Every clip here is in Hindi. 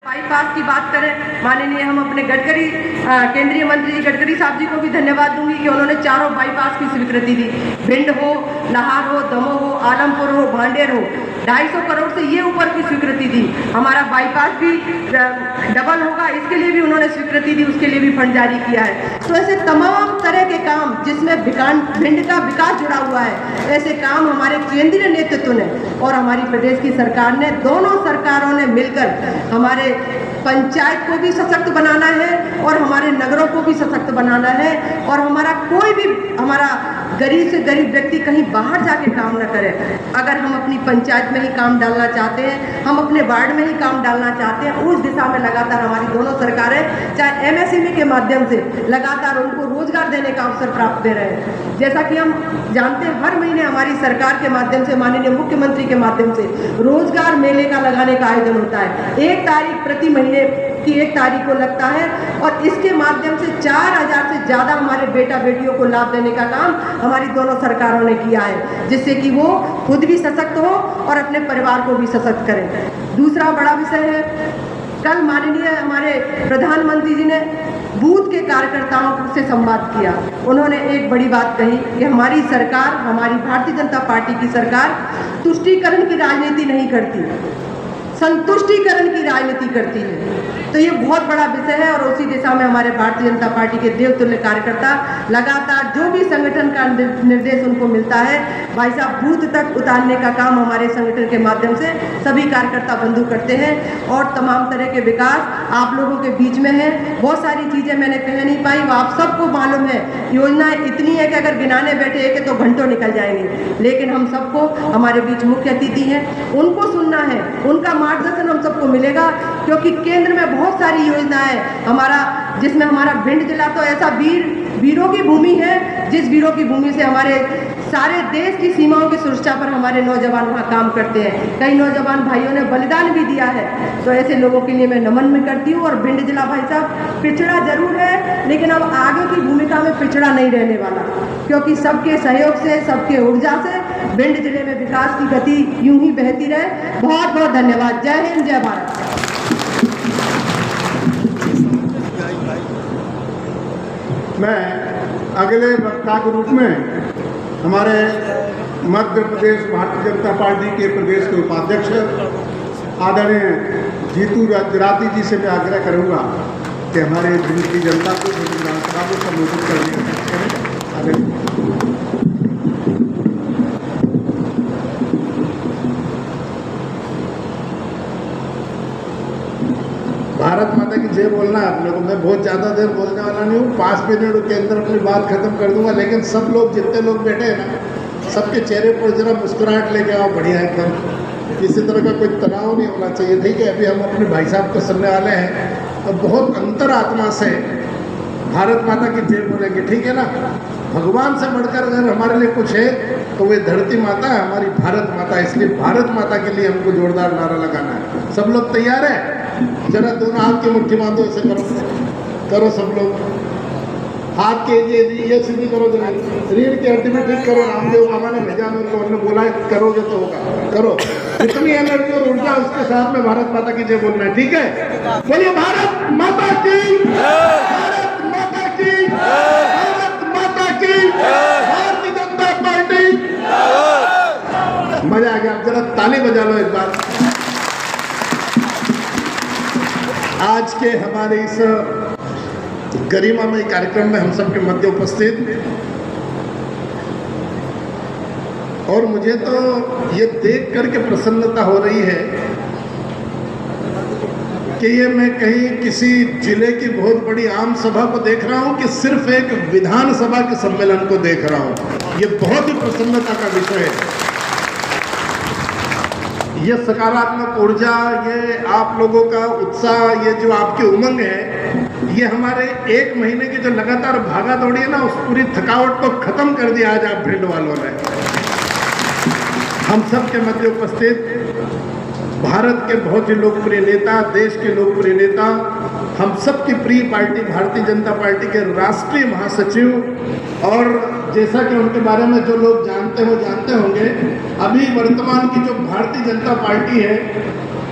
बाईपास की बात करें, माननीय हम अपने गडकरी केंद्रीय मंत्री गडकरी साहब जी को भी धन्यवाद दूंगी कि उन्होंने चारों बाईपास की स्वीकृति दी। भिंड हो, लाहौर हो, दमोह हो, आलमपुर हो, भांडेर हो, 250 करोड़ से ये ऊपर की स्वीकृति दी। हमारा बाईपास भी डबल होगा, इसके लिए भी उन्होंने स्वीकृति दी, उसके लिए भी फंड जारी किया है। तो ऐसे तमाम तरह के काम जिसमें भिंड का विकास जुड़ा हुआ है, ऐसे काम हमारे केंद्रीय नेतृत्व ने और हमारी प्रदेश की सरकार ने, दोनों सरकारों ने मिलकर हमारे पंचायत को भी सशक्त बनाना है और हमारे नगरों को भी सशक्त बनाना है। और हमारा गरीब से गरीब व्यक्ति कहीं बाहर जाके काम न करे। अगर हम अपनी पंचायत में ही काम डालना चाहते हैं, हम अपने वार्ड में ही काम डालना चाहते हैं, उस दिशा में लगातार हमारी दोनों सरकारें, चाहे MSME के माध्यम से लगातार उनको रोजगार देने का अवसर प्राप्त दे रहे हैं। जैसा कि हम जानते हैं, हर महीने हमारी सरकार के माध्यम से, माननीय मुख्यमंत्री के माध्यम से रोजगार मेले का लगाने का आयोजन होता है। 1 तारीख प्रति महीने की 1 तारीख को लगता है और इसके माध्यम से 4000 से ज़्यादा हमारे बेटा बेटियों को लाभ देने का काम हमारी दोनों सरकारों ने किया है, जिससे कि वो खुद भी सशक्त हो और अपने परिवार को भी सशक्त करें। दूसरा बड़ा विषय है, कल माननीय हमारे प्रधानमंत्री जी ने बूथ के कार्यकर्ताओं से संवाद किया। उन्होंने एक बड़ी बात कही कि हमारी सरकार, हमारी भारतीय जनता पार्टी की सरकार तुष्टीकरण की राजनीति नहीं करती, संतुष्टिकरण की राजनीति करती है। तो ये बहुत बड़ा विषय है और उसी दिशा में हमारे भारतीय जनता पार्टी के देवतुल्य कार्यकर्ता लगातार जो भी संगठन का निर्देश उनको मिलता है, भाई साहब, बूथ तक उतारने का काम हमारे संगठन के माध्यम से सभी कार्यकर्ता बंधु करते हैं। और तमाम तरह के विकास आप लोगों के बीच में है। बहुत सारी चीज़ें मैंने कह नहीं पाई, वो आप सबको मालूम है। योजनाएं इतनी है कि अगर गिनाने बैठे एक तो घंटों निकल जाएंगे, लेकिन हम सबको, हमारे बीच मुख्य अतिथि हैं, उनको सुनना है, उनका मार्गदर्शन हम सबको मिलेगा, क्योंकि केंद्र में बहुत सारी योजनाएं जिसमें हमारा भिंड जिला तो ऐसा वीरों की भूमि है, जिस वीरों की भूमि से हमारे सारे देश की सीमाओं की सुरक्षा पर हमारे नौजवान वहाँ काम करते हैं। कई नौजवान भाइयों ने बलिदान भी दिया है, तो ऐसे लोगों के लिए मैं नमन भी करती हूँ। और भिंड जिला, भाई साहब, पिछड़ा जरूर है, लेकिन अब आगे की भूमिका में पिछड़ा नहीं रहने वाला, क्योंकि सबके सहयोग से, सबके ऊर्जा से भिंड जिले में विकास की गति यूं ही बहती रहे। बहुत बहुत धन्यवाद। जय हिंद, जय भारत। मैं अगले वक्ता के रूप में हमारे मध्य प्रदेश भारतीय जनता पार्टी के प्रदेश के उपाध्यक्ष आदरणीय जीतू राती जी से मैं आग्रह करूंगा कि हमारे भिंड की जनता को विधानसभा को संबोधित करने का। भारत माता की जय बोलना है अपने को। मैं बहुत ज़्यादा देर बोलने वाला नहीं हूँ, 5 मिनट के अंदर अपनी बात खत्म कर दूंगा। लेकिन सब लोग, जितने लोग बैठे हैं ना, सबके चेहरे पर जरा मुस्कुराहट लेके आओ, बढ़िया एकदम। किसी तरह का कोई तनाव नहीं होना चाहिए, ठीक है। अभी हम अपने भाई साहब को सुनने वाले हैं, तो बहुत अंतरात्मा से भारत माता की जय बोलेंगे, ठीक है ना। भगवान से बढ़कर अगर हमारे लिए कुछ है तो वे धरती माता है, हमारी भारत माता है। इसलिए भारत माता के लिए हमको जोरदार नारा लगाना है। सब लोग तैयार है? जरा दोनों हाथ की मुट्ठी बांधो, ऐसे करो सब लोग। हाथ के ये सीधी करो, जरा रीढ़ की हड्डी में ठीक करो। रामदेव बाबा ने भेजा मेरे को, उन्होंने बोला करोगे तो होगा, करो। इतनी एनर्जी और ऊर्जा उसके साथ में भारत माता की जय बोलना है, ठीक है। बोलिए भारत माता की, भारत माता की, भारत माता की, भारतीय जनता पार्टी। मजा आ गया। जरा ताली बजा लो एक बार। आज के हमारे इस गरिमामय कार्यक्रम में हम सबके मध्य उपस्थित, और मुझे तो ये देख करके प्रसन्नता हो रही है कि ये मैं कहीं किसी जिले की बहुत बड़ी आम सभा को देख रहा हूँ कि सिर्फ एक विधानसभा के सम्मेलन को देख रहा हूँ। ये बहुत ही प्रसन्नता का विषय है। ये सकारात्मक ऊर्जा, ये आप लोगों का उत्साह, ये जो आपकी उमंग है, ये हमारे 1 महीने की जो लगातार भागा दौड़ी है ना, उस पूरी थकावट को खत्म कर दिया आज आप भिंड वालों ने। हम सब के मध्य उपस्थित भारत के बहुत ही लोकप्रिय नेता, देश के लोकप्रिय नेता, हम सबकी प्रिय पार्टी भारतीय जनता पार्टी के राष्ट्रीय महासचिव, और जैसा कि उनके बारे में जो लोग जानते हो जानते होंगे, अभी वर्तमान की जो भारतीय जनता पार्टी है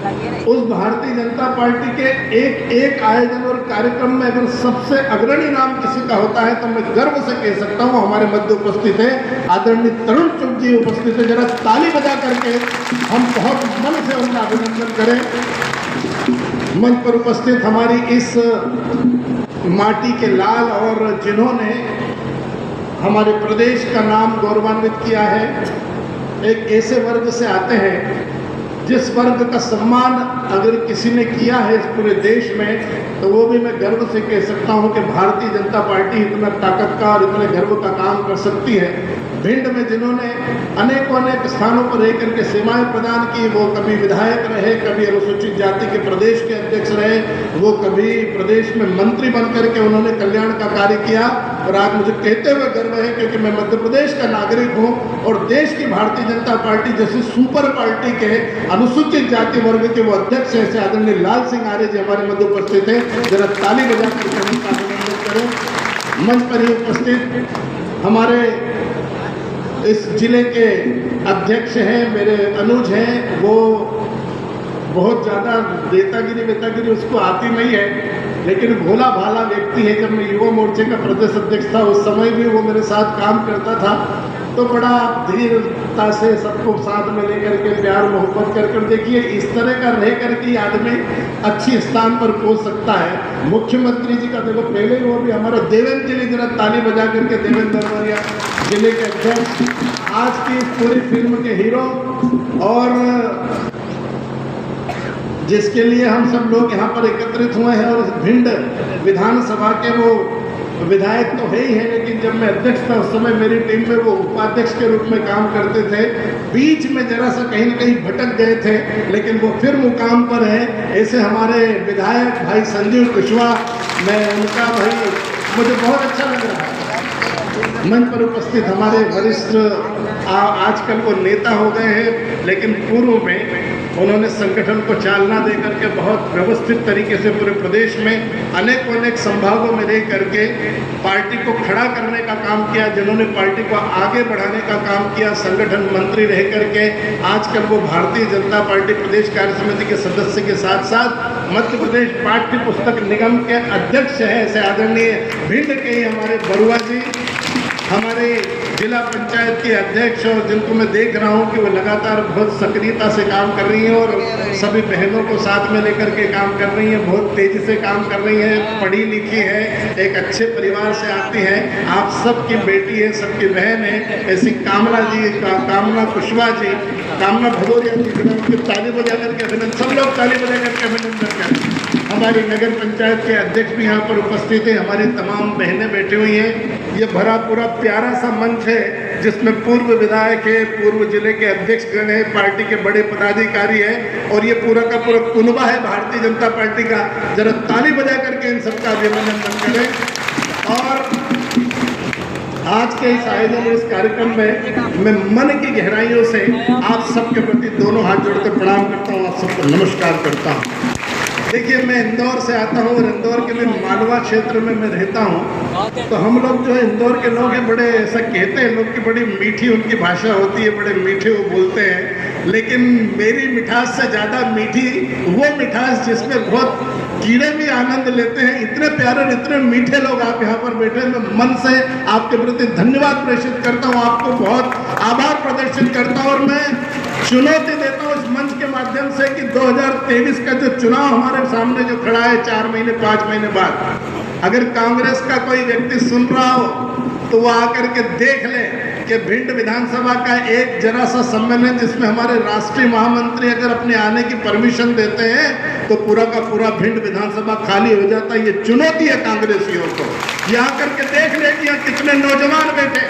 उस भारतीय जनता पार्टी के एक एक आयोजन और कार्यक्रम में अगर सबसे अग्रणी नाम किसी का होता है तो मैं गर्व से कह सकता हूँ हमारे मध्य उपस्थित है आदरणीय तरुण चुग जी उपस्थित है। जरा ताली बजा करके हम बहुत मन से उनका अभिनंदन करें। मंच पर उपस्थित हमारी इस माटी के लाल और जिन्होंने हमारे प्रदेश का नाम गौरवान्वित किया है, एक ऐसे वर्ग से आते हैं जिस वर्ग का सम्मान अगर किसी ने किया है इस पूरे देश में तो वो भी मैं गर्व से कह सकता हूँ कि भारतीय जनता पार्टी इतना ताकत का और इतने गर्व का काम कर सकती है। भिंड में जिन्होंने अनेक स्थानों पर रह करके सेवाएं प्रदान की, वो कभी विधायक रहे, कभी अनुसूचित जाति के प्रदेश के अध्यक्ष रहे, वो कभी प्रदेश में मंत्री बन करके उन्होंने कल्याण का कार्य किया। और आज मुझे कहते हुए गर्व है क्योंकि मैं मध्य प्रदेश का नागरिक हूँ और देश की भारतीय जनता पार्टी जैसी सुपर पार्टी के अनुसूचित जाति वर्ग के वो अध्यक्ष ऐसे आदरणीय लाल सिंह आर्य जी हमारे मध्य उपस्थित है। जरा ताली बजाकर उनका अभिनंदन करें। मंच पर ही उपस्थित हमारे इस जिले के अध्यक्ष हैं, मेरे अनुज हैं, वो बहुत ज़्यादा नेतागिरी उसको आती नहीं है, लेकिन भोला भाला व्यक्ति है। जब मैं युवा मोर्चे का प्रदेश अध्यक्ष था उस समय भी वो मेरे साथ काम करता था, तो बड़ा धीरता से सबको साथ में लेकर के प्यार मोहब्बत कर देखिए इस तरह का रह करके आदमी अच्छी स्थान पर पहुंच सकता है। मुख्यमंत्री जी का देखो पहले वो भी हमारा देवेंद्र जी ने जरा ताली बजा करके देवेंद्र दरबारिया जिले के अध्यक्ष, आज की पूरी फिल्म के हीरो और जिसके लिए हम सब लोग यहाँ पर एकत्रित हुए हैं। और भिंड विधानसभा के वो विधायक तो है ही है, लेकिन जब मैं अध्यक्ष था उस समय मेरी टीम में वो उपाध्यक्ष के रूप में काम करते थे। बीच में जरा सा कहीं न कहीं भटक गए थे, लेकिन वो फिर मुकाम पर है। ऐसे हमारे विधायक भाई संजीव कुशवाहा, मैं उनका भाई मुझे बहुत अच्छा लग रहा है। मंच पर उपस्थित हमारे वरिष्ठ आजकल वो नेता हो गए हैं, लेकिन पूर्व में उन्होंने संगठन को चालना दे करके बहुत व्यवस्थित तरीके से पूरे प्रदेश में अनेक संभागों में रह करके पार्टी को खड़ा करने का काम किया, जिन्होंने पार्टी को आगे बढ़ाने का काम किया। संगठन मंत्री रह करके आजकल वो भारतीय जनता पार्टी प्रदेश कार्य समिति के सदस्य के साथ साथ मध्य प्रदेश पाठ्य पुस्तक निगम के अध्यक्ष हैं। ऐसे आदरणीय भिंड के ही हमारे बरुआ जी, हमारे जिला पंचायत के अध्यक्ष, और जिनको मैं देख रहा हूं कि वो लगातार बहुत सक्रियता से काम कर रही हैं और सभी बहनों को साथ में लेकर के काम कर रही हैं, बहुत तेज़ी से काम कर रही हैं, पढ़ी लिखी है, एक अच्छे परिवार से आती हैं। आप सबकी बेटी है, सबकी बहन है। ऐसी कामना जी, कामना कुशवाहा जी, कामना भदौरिया जी, उनकी ताली बजा करके अभिनंदन, सब लोग ताली बजा करके अभिनंदन करें। हमारी नगर पंचायत के अध्यक्ष भी यहाँ पर उपस्थित है, हमारी तमाम बहनें बैठी हुई हैं। ये भरा पूरा प्यारा सा मंच है जिसमें पूर्व विधायक है, पूर्व जिले के अध्यक्षगण है, पार्टी के बड़े पदाधिकारी है, और ये पूरा का पूरा कुनबा है भारतीय जनता पार्टी का। जरा ताली बजा करके इन सबका अभिनंदन करें। और आज के इस आयोजन इस कार्यक्रम में मैं मन की गहराइयों से आप सबके प्रति दोनों हाथ जोड़कर प्रणाम करता हूँ, आप सबको नमस्कार करता हूँ। देखिए, मैं इंदौर से आता हूँ और इंदौर के भी मालवा क्षेत्र में मैं रहता हूँ, तो हम लोग जो है इंदौर के लोग हैं, बड़े ऐसा कहते हैं लोग कि बड़ी मीठी उनकी भाषा होती है, बड़े मीठे वो बोलते हैं, लेकिन मेरी मिठास से ज़्यादा मीठी वो मिठास जिसमें बहुत कीड़े भी आनंद लेते हैं। इतने प्यारे और इतने मीठे लोग आप यहाँ पर बैठे, मैं मन से आपके प्रति धन्यवाद प्रेषित करता हूँ, आपको बहुत आभार प्रदर्शित करता हूँ। और मैं चुनौती देता हूँ इस मंच के माध्यम से कि 2023 का जो चुनाव हमारे सामने जो खड़ा है 4 महीने 5 महीने बाद, अगर कांग्रेस का कोई व्यक्ति सुन रहा हो तो वो आकर के देख ले कि भिंड विधानसभा का एक जरा सा सम्मेलन जिसमें हमारे राष्ट्रीय महामंत्री अगर अपने आने की परमिशन देते हैं तो पूरा का पूरा भिंड विधानसभा खाली हो जाता है। ये चुनौती है कांग्रेसियों को। यहाँ करके देख ले कि यहाँ कितने नौजवान बैठे,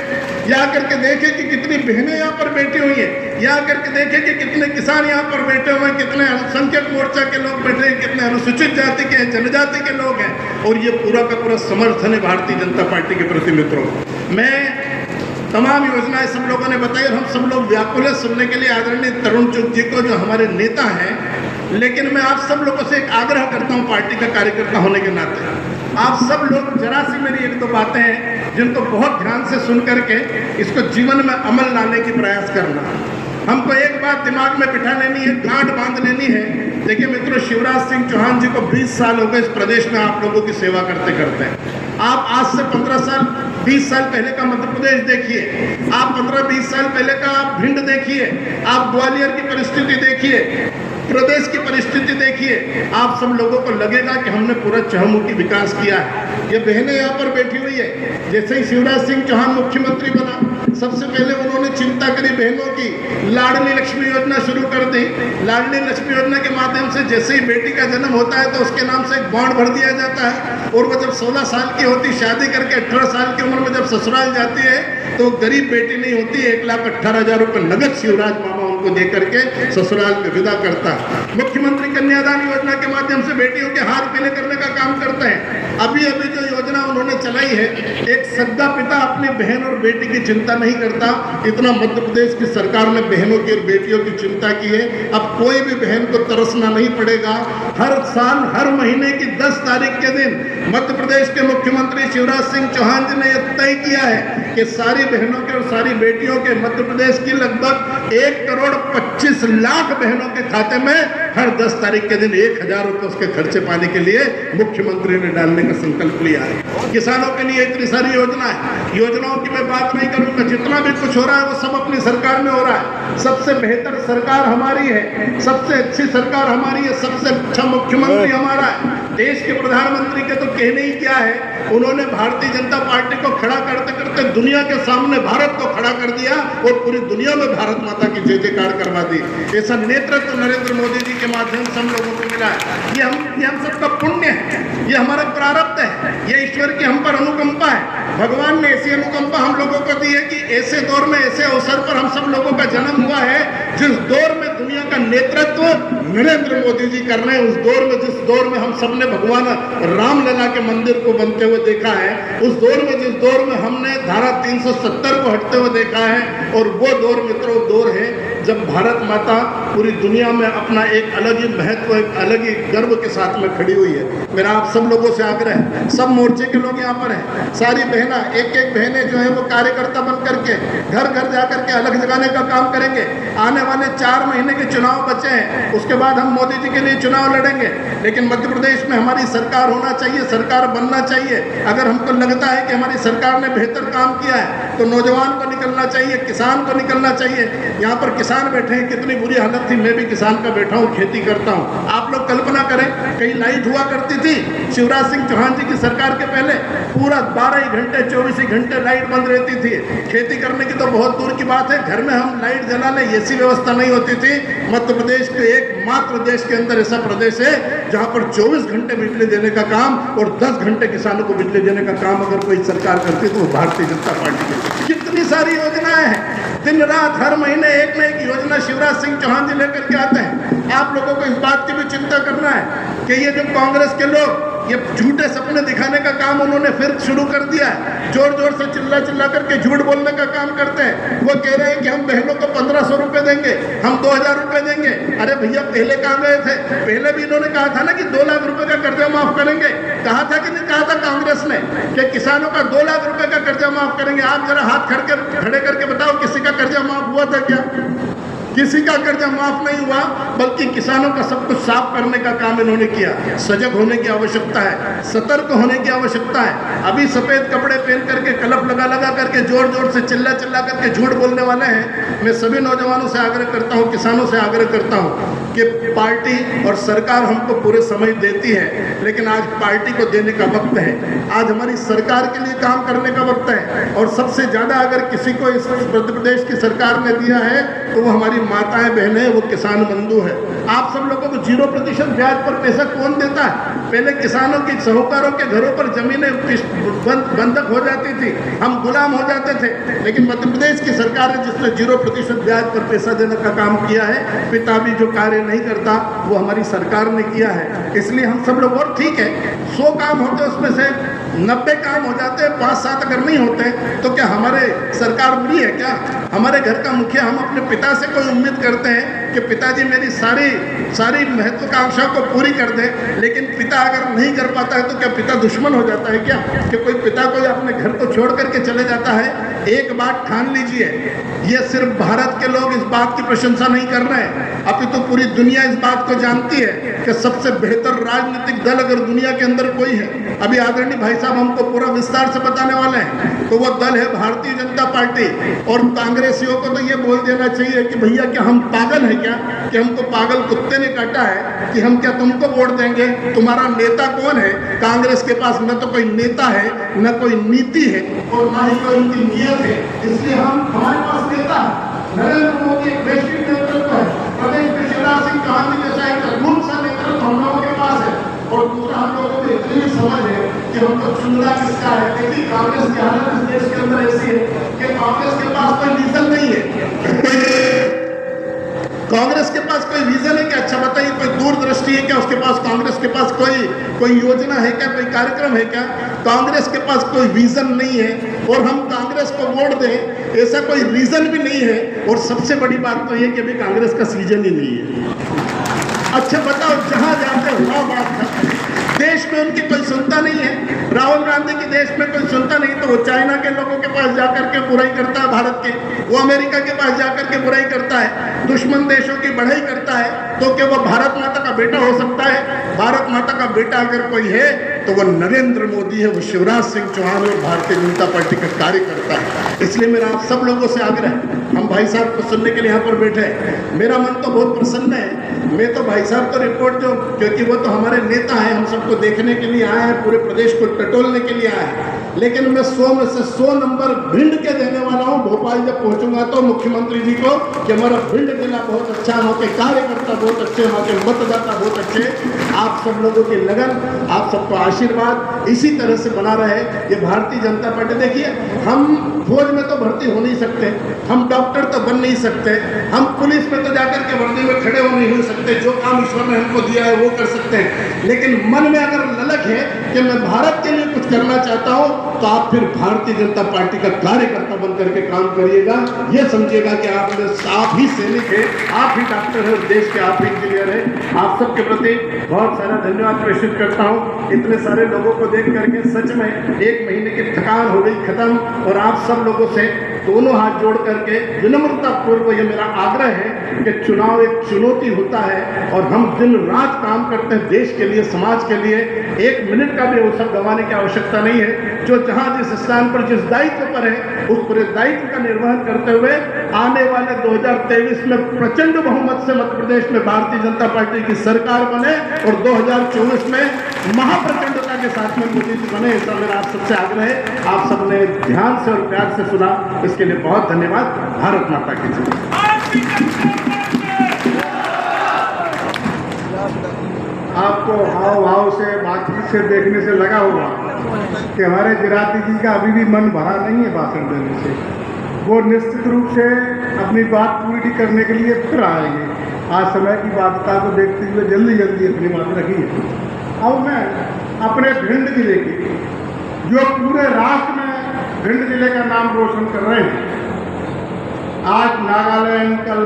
यहाँ करके देखे कि कितनी बहनें यहाँ पर बैठी हुई हैं, यहाँ करके देखे कि कितने किसान यहाँ पर बैठे हुए हैं, कितने अल्पसंख्यक मोर्चा के लोग बैठे हैं, कितने अनुसूचित जाति के जनजाति के लोग हैं, और ये पूरा का पूरा समर्थन है भारतीय जनता पार्टी के प्रति। मित्रों, मैं तमाम योजनाएं सब लोगों ने बताई और हम सब लोग व्याकुल है सुनने के लिए आदरणीय तरुण चुग जी को जो हमारे नेता हैं, लेकिन मैं आप सब लोगों से एक आग्रह करता हूं पार्टी का कार्यकर्ता होने के नाते, आप सब लोग जरा सी मेरी 1-2 बातें हैं जिनको बहुत ध्यान से सुन करके इसको जीवन में अमल लाने की प्रयास करना। हमको एक बात दिमाग में बिठा लेनी है, गांठ बांध लेनी है। देखिए मित्रों, शिवराज सिंह चौहान जी को 20 साल हो गए इस प्रदेश में आप लोगों की सेवा करते करते। आप आज से 15 साल 20 साल पहले का मध्य प्रदेश देखिए, आप 15-20 साल पहले का आप भिंड देखिए, आप ग्वालियर की परिस्थिति देखिए, प्रदेश की परिस्थिति देखिए, आप सब लोगों को लगेगा कि हमने पूरा चहुमुखी विकास किया है। ये बहनें यहाँ पर बैठी हुई है, जैसे ही शिवराज सिंह चौहान मुख्यमंत्री बना, सबसे पहले उन्होंने चिंता करी बहनों की, लाडली लक्ष्मी योजना शुरू कर दी। लाडली लक्ष्मी योजना के माध्यम से जैसे ही बेटी का जन्म होता है तो उसके नाम से एक बॉन्ड भर दिया जाता है, और वो जब 16 साल की होती, शादी करके 18 साल की उम्र में जब ससुराल जाती है तो गरीब बेटी नहीं होती, 1,18,000 रुपये नगद शिवराज मामा उनको दे करके ससुराल में विदा करता है। मुख्यमंत्री कन्यादान योजना के माध्यम से बेटियों के हार पीले करने का काम करते हैं। अभी अभी जो योजना उन्होंने चलाई है, एक सगा पिता अपनी बहन और बेटी की चिंता नहीं करता, इतना मध्य प्रदेश की सरकार ने बहनों की और बेटियों की चिंता की है। अब कोई भी बहन को तरसना नहीं पड़ेगा। हर साल हर महीने की 10 तारीख के दिन मध्य प्रदेश के मुख्यमंत्री शिवराज सिंह चौहान जी ने यह तय किया है कि सारी बहनों के और सारी बेटियों के, मध्य प्रदेश की लगभग 1,25,00,000 बहनों के खाते में हर 10 तारीख के दिन 1,000 रुपये उसके खर्चे पाने के लिए मुख्यमंत्री ने डालने का संकल्प लिया है। किसानों के लिए इतनी सारी योजना है, योजनाओं की मैं बात नहीं करूंगा, जितना भी कुछ हो रहा है वो सब अपनी सरकार में हो रहा है। सबसे बेहतर सरकार हमारी है, सबसे अच्छी सरकार हमारी है, सबसे अच्छा मुख्यमंत्री हमारा है। देश के प्रधानमंत्री के तो कहने ही क्या है, उन्होंने भारतीय जनता पार्टी को खड़ा करते करते दुनिया के सामने भारत को खड़ा कर दिया और पूरी दुनिया में भारत माता की जय जयकार करवा दी। ऐसा नेतृत्व नरेंद्र मोदी जी के माध्यम से हम लोगों को मिला है। ये हम सबका पुण्य है, ये हमारा प्रारब्ध है, ये ईश्वर की हम पर अनुकंपा है। भगवान ने ऐसी अनुकंपा हम लोगों को दी है कि ऐसे दौर में, ऐसे अवसर पर हम सब लोगों का जन्म हुआ है जिस दौर में दुनिया का नेतृत्व नरेंद्र मोदी जी कर रहे हैं। उस दौर में, जिस दौर में हम सबने भगवान रामलला के मंदिर को बनते हुए देखा है, उस दौर में, जिस दौर में हमने धारा 370 को हटते हुए देखा है, और वो दौर मित्रों दौर है जब भारत माता पूरी दुनिया में अपना एक अलग ही महत्व, एक अलग ही गर्व के साथ में खड़ी हुई है। मेरा आप सब लोगों से आग्रह है, सब मोर्चे के लोग यहाँ पर हैं, सारी बहना, एक एक बहनें जो है वो कार्यकर्ता बन करके घर घर जा करके अलग जगाने का काम करेंगे। आने वाले 4 महीने के चुनाव बचे हैं, उसके बाद हम मोदी जी के लिए चुनाव लड़ेंगे, लेकिन मध्य प्रदेश में हमारी सरकार होना चाहिए, सरकार बनना चाहिए। अगर हमको लगता है कि हमारी सरकार ने बेहतर काम किया है तो नौजवान को निकलना चाहिए, किसान को निकलना चाहिए। यहाँ पर किसान बैठे हैं, कितनी बुरी हालत थी, मैं भी किसान का बैठा हूँ, खेती करता हूँ। आप लोग कल्पना करें, कहीं लाइट हुआ करती थी शिवराज सिंह चौहान जी की सरकार के पहले, पूरा 12 घंटे 24 घंटे लाइट बंद रहती थी। खेती करने की तो बहुत दूर की बात है, घर में हम लाइट जला लें ऐसी व्यवस्था नहीं होती थी। मध्य प्रदेश के एकमात्र देश के अंदर ऐसा प्रदेश है जहाँ पर 24 घंटे बिजली देने का काम और 10 घंटे किसानों को बिजली देने का काम अगर कोई सरकार करती तो वो भारतीय जनता पार्टी की। कितनी सारी योजनाएं हैं, दिन रात हर महीने एक न एक योजना शिवराज सिंह चौहान जी लेकर के आते हैं। आप लोगों को इस बात की भी चिंता करना है कि ये जो कांग्रेस के लोग ये झूठे सपने दिखाने का काम उन्होंने फिर शुरू कर दिया है, जोर जोर से चिल्ला करके झूठ बोलने का काम करते हैं। वो कह रहे हैं कि हम बहनों को 1500 रुपए देंगे, हम 2000 रुपए देंगे। अरे भैया, पहले कहाँ गए थे? पहले भी इन्होंने कहा था ना कि 2 लाख रुपए का कर्जा माफ करेंगे। कहा था कि नहीं कहा था कांग्रेस ने कि किसानों का 2 लाख रुपए का कर्जा माफ करेंगे? आप जरा हाथ खड़े करके बताओ, किसी का कर्जा माफ हुआ था क्या? किसी का कर्जा माफ नहीं हुआ, बल्कि किसानों का सब कुछ साफ करने का काम इन्होंने किया। सजग होने की आवश्यकता है, सतर्क होने की आवश्यकता है। अभी सफेद कपड़े पहन करके, कलप लगा करके, जोर जोर से चिल्ला करके झूठ बोलने वाले हैं। मैं सभी नौजवानों से आग्रह करता हूं, किसानों से आग्रह करता हूं कि पार्टी और सरकार हमको पूरे समय देती है, लेकिन आज पार्टी को देने का वक्त है। आज हमारी सरकार के लिए काम करने का वक्त है। और सबसे ज्यादा अगर किसी को इस मध्य प्रदेश की सरकार ने दिया है तो वो हमारी माताएं बहनें, वो किसान बंधु है। आप सब लोगों को 0% ब्याज पर पैसा कौन देता है? पहले किसानों के, साहूकारों के घरों पर जमीनें बंधक हो जाती थी, हम गुलाम हो जाते थे, लेकिन मध्य प्रदेश की सरकार है जिसने 0% ब्याज पर पैसा देने का काम किया है। पिता भी जो कार्य नहीं करता वो हमारी सरकार ने किया है। इसलिए हम सब लोग, और ठीक है 100 काम होते उसमें से 90 काम हो जाते हैं, 5-7 अगर नहीं होते तो क्या हमारे सरकार बुरी है क्या? हमारे घर का मुखिया, हम अपने पिता से कोई उम्मीद करते हैं कि पिताजी मेरी सारी सारी महत्वाकांक्षाओं को पूरी कर दे, लेकिन पिता अगर नहीं कर पाता है तो क्या पिता दुश्मन हो जाता है क्या? कि कोई पिता कोई अपने घर को छोड़ करके चले जाता है? एक बात ठान लीजिए, ये सिर्फ भारत के लोग इस बात की प्रशंसा नहीं कर रहे हैं, अपितु तो पूरी दुनिया इस बात को जानती है कि सबसे बेहतर राजनीतिक दल अगर दुनिया के अंदर कोई है, अभी आदरणीय भाई साहब हमको पूरा विस्तार से बताने वाले हैं, तो वो दल है भारतीय जनता पार्टी। और कांग्रेसियों को तो ये बोल देना चाहिए कि भैया क्या हम पागल हैं क्या, कि हमको पागल कुत्ते ने काटा है कि हम क्या तुमको वोट देंगे? तुम्हारा नेता कौन है? कांग्रेस के पास न तो कोई नेता है, न कोई नीति है, और न ही कोई उनकी नीयत है। इसलिए हमारे पास नेता है नरेंद्र मोदी, एक वैश्विक नेतृत्व है, प्रदेश में शिवराज सिंह चौहान जैसा एक अद्भुत सा नेतृत्व हम लोगों के पास है। और दूसरा, हम लोगों को इतनी समझ है कि हमको चुनना किसका है। क्योंकि कांग्रेस की हालत इस देश के अंदर ऐसी है कि कांग्रेस के पास कोई विजन नहीं है। कांग्रेस के पास कोई विजन है क्या? अच्छा बताइए, कोई दूरदृष्टि है क्या उसके पास? कांग्रेस के पास कोई योजना है क्या? कोई कार्यक्रम है क्या? कांग्रेस के पास कोई विजन नहीं है, और हम कांग्रेस को वोट दें ऐसा कोई रीजन भी नहीं है। और सबसे बड़ी बात तो ये कि अभी कांग्रेस का सीजन ही नहीं है। अच्छा बताओ, जहां जाते वहां बात है, देश में उनकी कोई सुनता नहीं है। राहुल गांधी की देश में कोई सुनता नहीं, तो वो चाइना के लोगों के पास जाकर के बुराई करता है भारत के, वो अमेरिका के पास जाकर के बुराई करता है, दुश्मन देशों की बढ़ाई करता है। तो क्या वो भारत माता का बेटा हो सकता है? भारत माता का बेटा अगर कोई है तो वो नरेंद्र मोदी है, वो शिवराज सिंह चौहान और भारतीय जनता पार्टी का कार्यकर्ता है। इसलिए मेरा आप सब लोगों से आग्रह, हम भाई साहब को सुनने के लिए यहाँ पर बैठे हैं, मेरा मन तो बहुत प्रसन्न है। मैं तो भाई साहब तो रिपोर्ट जो, क्योंकि वो तो हमारे नेता हैं, हम सबको देखने के लिए आए हैं, पूरे प्रदेश को टटोलने के लिए आए हैं, लेकिन मैं 100 में से 100 नंबर भिंड के देने वाला हूँ। भोपाल जब पहुँचूंगा तो मुख्यमंत्री जी को कि हमारा भिंड जिला बहुत अच्छा, वहाँ के कार्यकर्ता बहुत अच्छे, वहाँ के मतदाता बहुत अच्छे, आप सब लोगों की लगन, आप सबको आशीर्वाद इसी तरह से बना रहे। ये भारतीय जनता पार्टी, देखिए हम फौज में तो भर्ती हो नहीं सकते, हम डॉक्टर तो बन नहीं सकते, हम पुलिस में तो जाकर के वर्दी में खड़े हो नहीं हो सकते, जो काम ईश्वर ने हमको दिया है वो कर सकते हैं, लेकिन मन में अगर ललक है कि मैं भारत के लिए कुछ करना चाहता हूँ, तो आप फिर भारतीय जनता पार्टी का कार्यकर्ता बन करके काम करिएगा। ये समझिएगा कि आप ही सैनिक है, आप ही डॉक्टर है, देश के आप ही इंजीनियर है। आप सबके प्रति बहुत सारा धन्यवाद प्रेषित करता हूँ। इतने सारे लोगों को देख करके सच में 1 महीने की थकान हो गई खत्म, और आप सब लोगों से दोनों हाथ जोड़ करके विनम्रता पूर्वक ये मेरा आग्रह है कि चुनाव एक चुनौती होता है, और हम दिन रात काम करते हैं देश के लिए, समाज के लिए। 1 मिनट का भी अवसर गंवाने की आवश्यकता नहीं है। जो जहां जिस स्थान पर जिस दायित्व पर है, उस पूरे दायित्व का निर्वहन करते हुए आने वाले 2023 में प्रचंड बहुमत से मध्य प्रदेश में भारतीय जनता पार्टी की सरकार बने, और 2024 में महाप्रचंडता के साथ में मोदी जी बने, ऐसा मेरा आप सबसे आग्रह है। आप सबने ध्यान से और प्यार से सुना, इसके लिए बहुत धन्यवाद। भारत माता की जय। आपको हाव भाव से, बातचीत से, देखने से लगा होगा कि हमारे गिराती जी का अभी भी मन भरा नहीं है भाषण देने से। वो निश्चित रूप से अपनी बात पूरी करने के लिए फिर आएंगे। आज समय की बाध्यता को देखते हुए जल्दी जल्दी अपनी बात रखी है। अब मैं अपने भिंड जिले की, जो पूरे राष्ट्र में भिंड जिले का नाम रोशन कर रहे हैं, आज नागालैंड, कल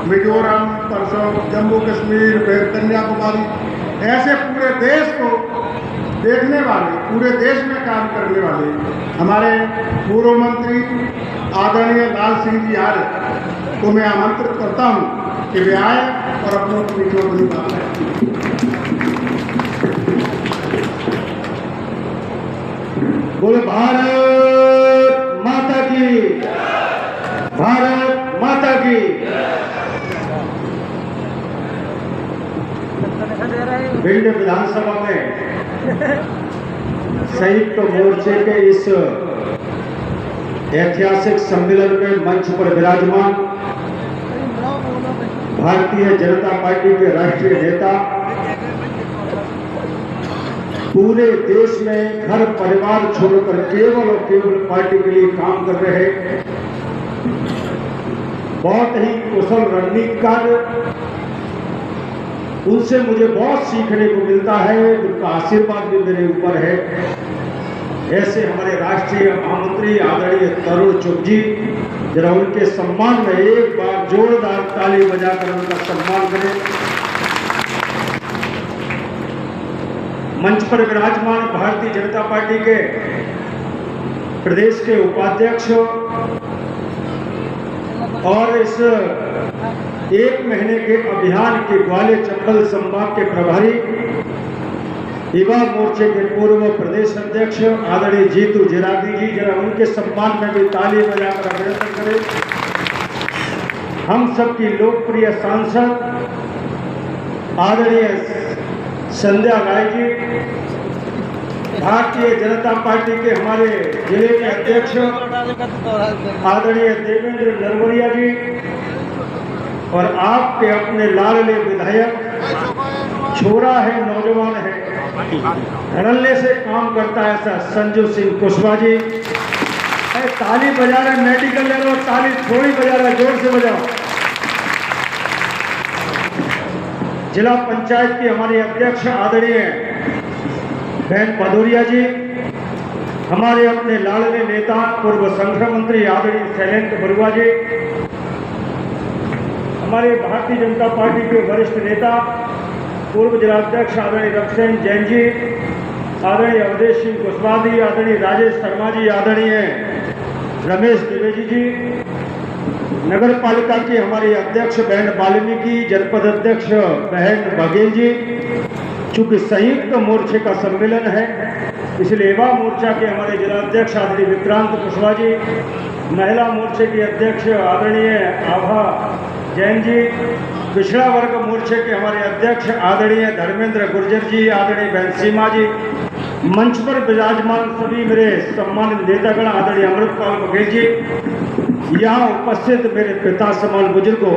मिजोरम, परसों जम्मू कश्मीर, फिर कन्याकुमारी, ऐसे पूरे देश को देखने वाले, पूरे देश में काम करने वाले हमारे पूर्व मंत्री आदरणीय लाल सिंह जी आर्य को मैं आमंत्रित करता हूं कि वे आए और अपनों की अपनी बात करें। बोले भारत माता की, भारत माता की। भिंड विधानसभा में संयुक्त मोर्चे के इस ऐतिहासिक सम्मेलन में मंच पर विराजमान भारतीय जनता पार्टी के राष्ट्रीय नेता, पूरे देश में घर परिवार छोड़कर केवल और केवल पार्टी के लिए काम कर रहे, बहुत ही कुशल रणनीतिकार, उनसे मुझे बहुत सीखने को मिलता है, उनका आशीर्वाद भी मेरे ऊपर है। ऐसे हमारे राष्ट्रीय महामंत्री आदरणीय तरुण चुग जी, जरा उनके सम्मान में एक बार जोरदार ताली बजाकर उनका सम्मान करें। मंच पर विराजमान भारतीय जनता पार्टी के प्रदेश के उपाध्यक्ष और इस 1 महीने के अभियान के ग्वालियर चंबल संभाग के प्रभारी युवा मोर्चे के पूर्व प्रदेश अध्यक्ष आदरणीय जीतू जिरादी जी, जरा उनके सम्मान में भी ताली बजाकर अभिनंदन करें। हम सबकी लोकप्रिय सांसद आदरणीय संध्या राय जी, भारतीय जनता पार्टी के हमारे जिले के अध्यक्ष आदरणीय देवेंद्र नरवरिया जी, और आपके अपने लाडले विधायक, छोरा है, नौजवान है, धड़ल्ले से काम करता है ऐसा संजू सिंह कुशवाहा जी। ताली बजा रहे, मेडिकल ले लो, ताली थोड़ी बजा रहे, जोर से बजाओ। जिला पंचायत की हमारी अध्यक्ष आदरणीय बहन भदौरिया जी, हमारे अपने लाडले नेता पूर्व संगठन मंत्री आदरणीय शैलेंद्र बरुआ जी, हमारे भारतीय जनता पार्टी के वरिष्ठ नेता पूर्व जिलाध्यक्ष आदरणीय रक्षण जैन जी, आदरणीय अवधेश सिंह कुशवाहा जी, आदरणीय राजेश शर्मा जी, आदरणीय रमेश द्विवेदी जी, नगर पालिका की हमारी अध्यक्ष बहन वाल्मीकि, जनपद अध्यक्ष बहन बघेल जी। चूंकि संयुक्त मोर्चे का सम्मेलन है, इसलिए युवा मोर्चा के हमारे जिलाध्यक्ष आदरणीय विक्रांत कुशवाहा जी, महिला मोर्चे की अध्यक्ष आदरणीय आभा जैन जी, पिछड़ा वर्ग मोर्चे के हमारे अध्यक्ष आदरणीय धर्मेंद्र गुर्जर जी, आदरणीय बहन सीमा जी, मंच पर विराजमान सभी मेरे सम्मानित नेतागण आदरणीय अमृतपाल बघेल जी, यहाँ उपस्थित मेरे पिता समान बुजुर्गों,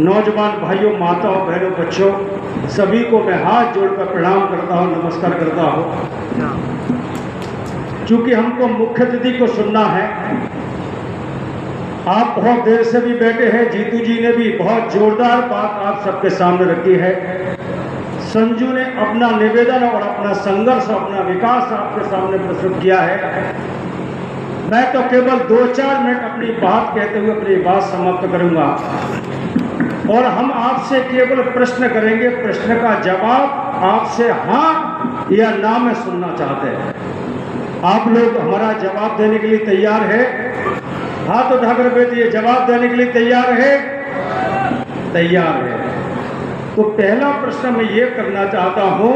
नौजवान भाइयों, माताओं, बहनों, बच्चों, सभी को मैं हाथ जोड़कर प्रणाम करता हूँ, नमस्कार करता हूँ। चूंकि हमको मुख्य अतिथि को सुनना है, आप बहुत देर से भी बैठे हैं, जीतू जी ने भी बहुत जोरदार बात आप सबके सामने रखी है। संजू ने अपना निवेदन और अपना संघर्ष, अपना विकास आपके सामने प्रस्तुत किया है। मैं तो केवल 2-4 मिनट अपनी बात कहते हुए अपनी बात समाप्त करूंगा, और हम आपसे केवल प्रश्न करेंगे। प्रश्न का जवाब आपसे हाँ या ना में सुनना चाहते हैं। आप लोग हमारा जवाब देने के लिए तैयार है? हाथ उठाकर बैठिए। जवाब देने के लिए तैयार है? तैयार है। तो पहला प्रश्न मैं ये करना चाहता हूं,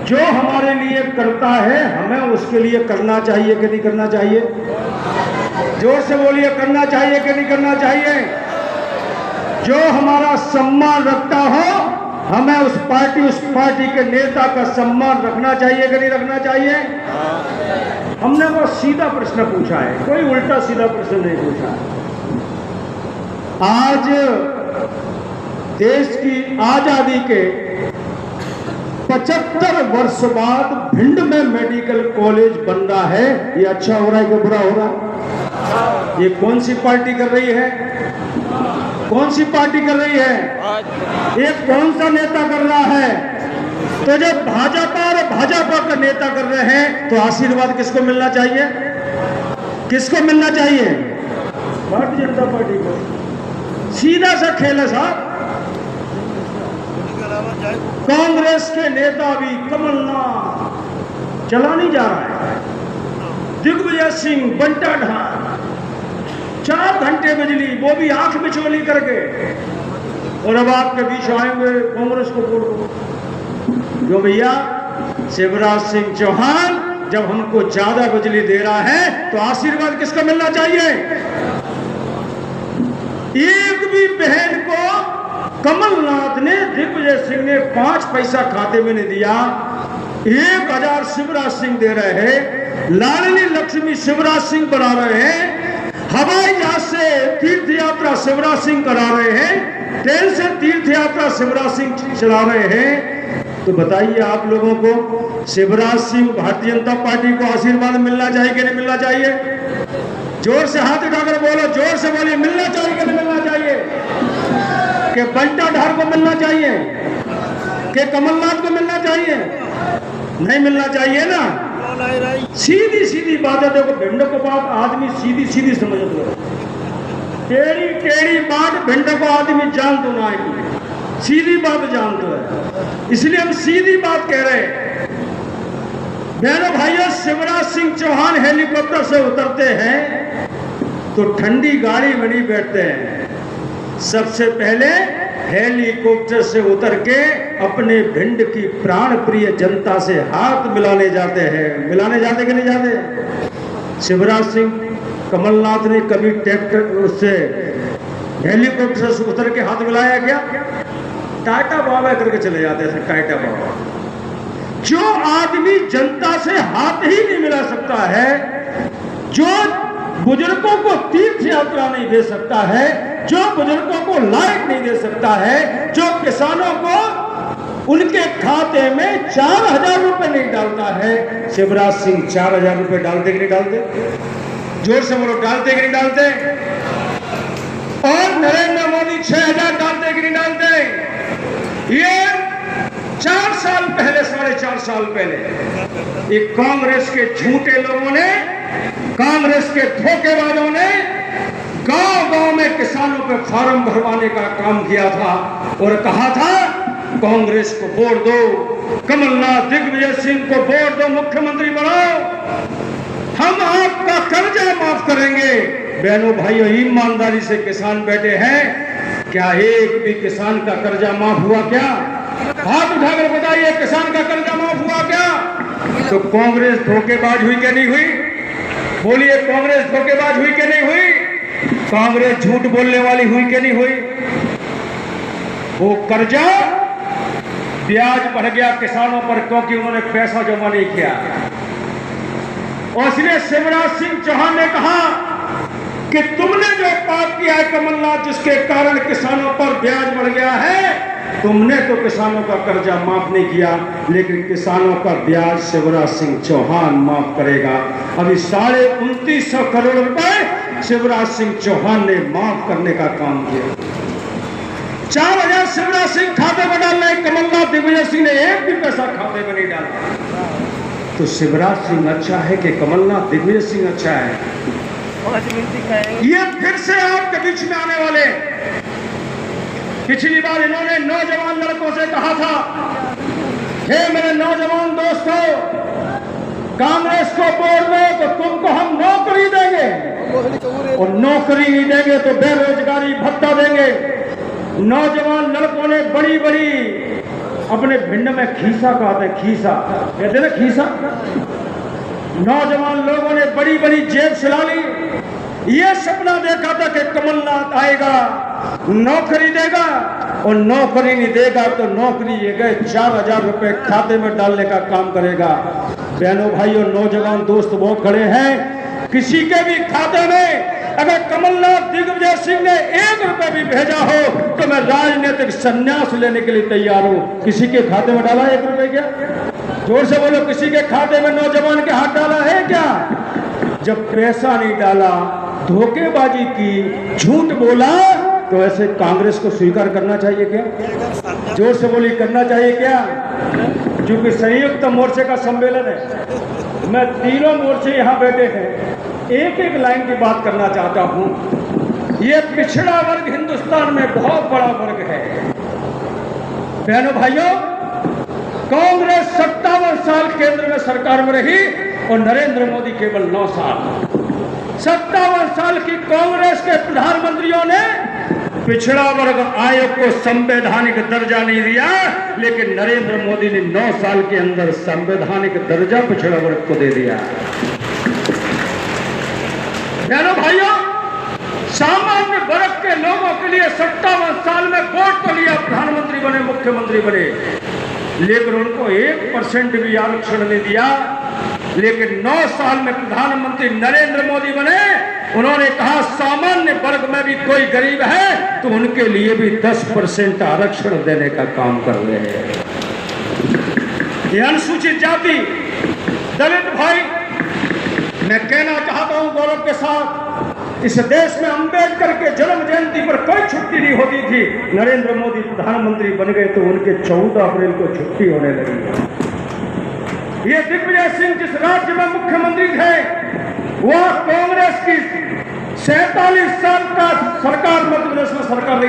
जो हमारे लिए करता है हमें उसके लिए करना चाहिए कि नहीं करना चाहिए? जोर से बोलिए, करना चाहिए कि नहीं करना चाहिए? जो हमारा सम्मान रखता हो, हमें उस पार्टी के नेता का सम्मान रखना चाहिए कि नहीं रखना चाहिए? हमने वो सीधा प्रश्न पूछा है, कोई उल्टा सीधा प्रश्न नहीं पूछा। आज देश की आजादी के 75 वर्ष बाद भिंड में मेडिकल कॉलेज बन रहा है। ये अच्छा हो रहा है कि बुरा हो रहा है? ये कौन सी पार्टी कर रही है? कौन सी पार्टी कर रही है? ये कौन सा नेता कर रहा है? तो जब भाजपा का नेता कर रहे हैं, तो आशीर्वाद किसको मिलना चाहिए? किसको मिलना चाहिए? भारतीय जनता पार्टी को। सीधा सा खेल है साहब। कांग्रेस के नेता भी कमलनाथ चला नहीं जा रहा है, दिग्विजय सिंह, बंटा ढाल, 4 घंटे बिजली, वो भी आंख बिचौली करके, और अब आपके बीच आएंगे कांग्रेस को वोट दो। क्यों भैया? शिवराज सिंह चौहान जब हमको ज्यादा बिजली दे रहा है, तो आशीर्वाद किसको मिलना चाहिए? एक भी बहन को कमलनाथ ने, दिग्विजय सिंह ने 5 पैसा खाते में नहीं दिया। 1000 शिवराज सिंह दे रहे हैं, लाडली लक्ष्मी शिवराज सिंह बना रहे हैं, हवाई जहाज से तीर्थ यात्रा शिवराज सिंह करा रहे हैं, ट्रेन से तीर्थ यात्रा शिवराज सिंह चला रहे हैं। तो बताइए आप लोगों को, शिवराज सिंह भारतीय जनता पार्टी को आशीर्वाद मिलना चाहिए कि नहीं मिलना चाहिए? जोर से हाथ उठाकर बोलो, जोर से बोलिए, मिलना चाहिए कि नहीं मिलना चाहिए? कि बंटा ढाल को मिलना चाहिए? कि कमलनाथ को मिलना चाहिए? नहीं मिलना चाहिए ना। सीधी सीधी बात है। देखो, भिंड को बात आदमी सीधी सीधी समझ दो, टेढ़ी टेढ़ी बात भिंड को आदमी जान दो ना, सीधी बात जान दो है। इसलिए हम सीधी बात कह रहे हैं। बहनों भाइयों, शिवराज सिंह चौहान हेलीकॉप्टर से उतरते हैं तो ठंडी गाड़ी में नहीं बैठते हैं। सबसे पहले हेलीकॉप्टर से उतर के अपने भिंड की प्राण प्रिय जनता से हाथ मिलाने जाते हैं। मिलाने जाते कि नहीं जाते? शिवराज सिंह कमलनाथ ने कभी ट्रैक्टर उससे हेलीकॉप्टर से उतर के हाथ मिलाया क्या? टाटा बाबा करके चले जाते थे, टाटा बाबा। जो आदमी जनता से हाथ ही नहीं मिला सकता है, जो बुजुर्गों को तीर्थ यात्रा नहीं दे सकता है, जो बुजुर्गों को लाइट नहीं दे सकता है, जो किसानों को उनके खाते में 4,000 रुपए नहीं डालता है, शिवराज सिंह 4,000 रुपए डालते कि नहीं डालते? जोर से बोलो, डालते कि नहीं डालते? और नरेंद्र मोदी 6,000 डालते कि नहीं डालते? ये 4 साल पहले, 4.5 साल पहले एक कांग्रेस के झूठे लोगों ने, कांग्रेस के धोखेबाजों ने गांव-गांव में किसानों पे फार्म भरवाने का काम किया था और कहा था कांग्रेस को वोट दो, कमलनाथ दिग्विजय सिंह को वोट दो, मुख्यमंत्री बनाओ, हम आपका कर्जा माफ करेंगे। बहनों भाइयों, ईमानदारी से किसान बैठे हैं, क्या एक भी किसान का कर्जा माफ हुआ क्या? हाथ उठाकर बताइए, किसान का कर्जा माफ हुआ क्या? तो कांग्रेस धोखेबाज हुई कि नहीं हुई? बोलिए, कांग्रेस धोखेबाज हुई कि नहीं हुई? कांग्रेस झूठ बोलने वाली हुई कि नहीं हुई? वो कर्जा ब्याज बढ़ गया किसानों पर क्योंकि उन्होंने पैसा जमा नहीं किया। और इसलिए शिवराज सिंह चौहान ने कहा कि तुमने जो पाप किया है कमलनाथ, जिसके कारण किसानों पर ब्याज बढ़ गया है, तुमने तो किसानों का कर्जा माफ नहीं किया, लेकिन किसानों का ब्याज शिवराज सिंह चौहान माफ करेगा। अभी 2950 करोड़ रुपए शिवराज सिंह चौहान ने माफ करने का काम किया। 4,000 शिवराज सिंह खाते में डाल रहे, कमलनाथ दिग्विजय सिंह ने एक भी पैसा खाते में नहीं डाला। तो शिवराज सिंह अच्छा है कि कमलनाथ दिग्विजय सिंह अच्छा है? ये फिर से आपके बीच में आने वाले। पिछली बार इन्होंने नौजवान लड़कों से कहा था, हे मेरे नौजवान दोस्तों, कांग्रेस को वोट दो तो तुमको हम नौकरी देंगे, और नौकरी नहीं देंगे तो बेरोजगारी भत्ता देंगे। नौजवान लड़कों ने बड़ी बड़ी अपने भिंड में खीसा कहते, खीसा कहते ना, खीसा। नौजवान लोगों ने बड़ी बड़ी जेब सिला ली। ये सपना देखा था कि कमलनाथ आएगा, नौकरी देगा, और नौकरी नहीं देगा तो नौकरी ये गए 4,000 रुपए खाते में डालने का काम करेगा। बहनों भाइयों, नौजवान दोस्त बहुत खड़े हैं, किसी के भी खाते में अगर कमलनाथ दिग्विजय सिंह ने 1 रुपए भी भेजा हो तो मैं राजनीतिक संन्यास लेने के लिए तैयार हूं। किसी के खाते में डाला 1 रुपए क्या? जोर से बोलो, किसी के खाते में नौजवान के हाथ डाला है क्या? जब पैसा नहीं डाला, धोखेबाजी की, झूठ बोला, तो ऐसे कांग्रेस को स्वीकार करना चाहिए क्या? जोर से बोली, करना चाहिए क्या? क्योंकि संयुक्त मोर्चे का सम्मेलन है, मैं तीनों मोर्चे यहाँ बैठे हैं, एक एक लाइन की बात करना चाहता हूँ। ये पिछड़ा वर्ग हिंदुस्तान में बहुत बड़ा वर्ग है। बहनों भाइयों, कांग्रेस 57 साल केंद्र में सरकार में रही और नरेंद्र मोदी केवल 9 साल। 57 साल की कांग्रेस के प्रधानमंत्रियों ने पिछड़ा वर्ग आयोग को संवैधानिक दर्जा नहीं दिया, लेकिन नरेंद्र मोदी ने 9 साल के अंदर संवैधानिक दर्जा पिछड़ा वर्ग को दे दिया। बहनों भाइयों, सामान्य वर्ग के लोगों के लिए 57 साल में वोट तो लिया, प्रधानमंत्री बने, मुख्यमंत्री बने, लेकिन उनको 1% भी आरक्षण नहीं दिया। लेकिन 9 साल में प्रधानमंत्री नरेंद्र मोदी बने, उन्होंने कहा सामान्य वर्ग में भी कोई गरीब है तो उनके लिए भी 10% आरक्षण देने का काम कर रहे हैं। ये अनुसूचित जाति, दलित भाई, मैं कहना चाहता हूं गौरव के साथ, इस देश में अंबेडकर के जन्म जयंती पर कोई छुट्टी नहीं होती थी। नरेंद्र मोदी प्रधानमंत्री बन गए तो उनके 14 अप्रैल को छुट्टी होने लगी। ये दिग्विजय सिंह जिस राज्य में मुख्यमंत्री थे, वह कांग्रेस की 47 साल का सरकार मध्य प्रदेश में सरकार